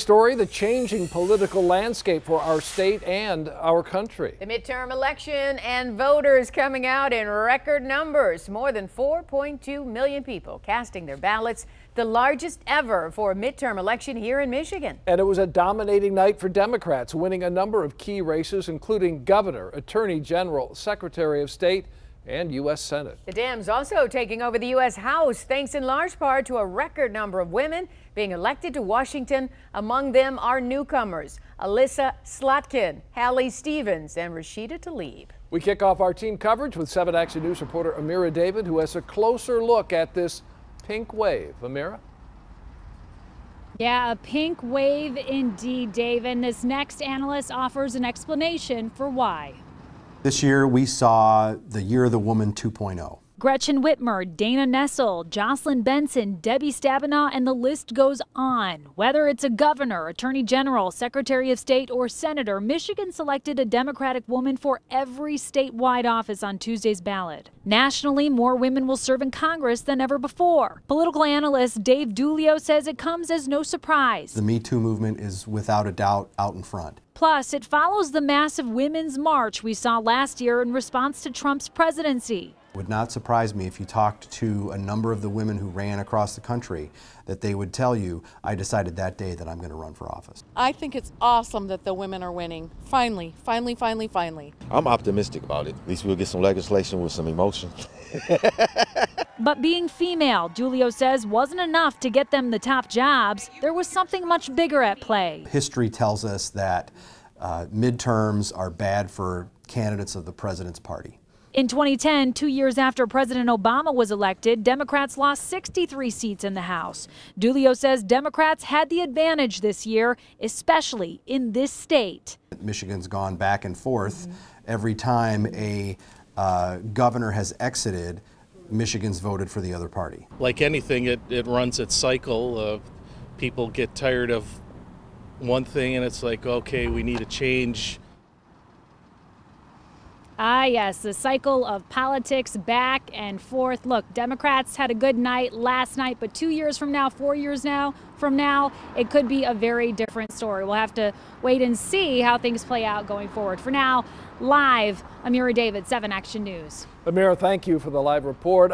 Story, the changing political landscape for our state and our country. The midterm election and voters coming out in record numbers. More than 4.2 million people casting their ballots, the largest ever for a midterm election here in Michigan. And it was a dominating night for Democrats, winning a number of key races, including governor, attorney general, secretary of state, and U.S. Senate. The Dems also taking over the U.S. House, thanks in large part to a record number of women being elected to Washington. Among them are newcomers Alyssa Slotkin, Hallie Stevens, and Rashida Tlaib. We kick off our team coverage with 7 Action News reporter Amira David, who has a closer look at this pink wave. Amira? Yeah, a pink wave indeed, Dave. And this next analyst offers an explanation for why. This year, we saw the Year of the Woman 2.0. Gretchen Whitmer, Dana Nessel, Jocelyn Benson, Debbie Stabenow, and the list goes on. Whether it's a governor, attorney general, secretary of state, or senator, Michigan selected a Democratic woman for every statewide office on Tuesday's ballot. Nationally, more women will serve in Congress than ever before. Political analyst Dave Dulio says it comes as no surprise. The Me Too movement is without a doubt out in front. Plus, it follows the massive women's march we saw last year in response to Trump's presidency. It would not surprise me if you talked to a number of the women who ran across the country that they would tell you, I decided that day that I'm going to run for office. I think it's awesome that the women are winning. Finally, finally, finally, finally. I'm optimistic about it. At least we'll get some legislation with some emotion. But being female, Dulio says, wasn't enough to get them the top jobs. There was something much bigger at play. History tells us that midterms are bad for candidates of the president's party. In 2010, 2 years after President Obama was elected, Democrats lost 63 seats in the House. Dulio says Democrats had the advantage this year, especially in this state. Michigan's gone back and forth. Every time a governor has exited, Michigan's voted for the other party. Like anything, it runs its cycle. People get tired of one thing and it's like, okay, we need a change. Ah, yes, the cycle of politics back and forth. Look, Democrats had a good night last night, but 2 years from now, 4 years from now, it could be a very different story. We'll have to wait and see how things play out going forward. For now, live, Amira David, 7 Action News. Amira, thank you for the live report.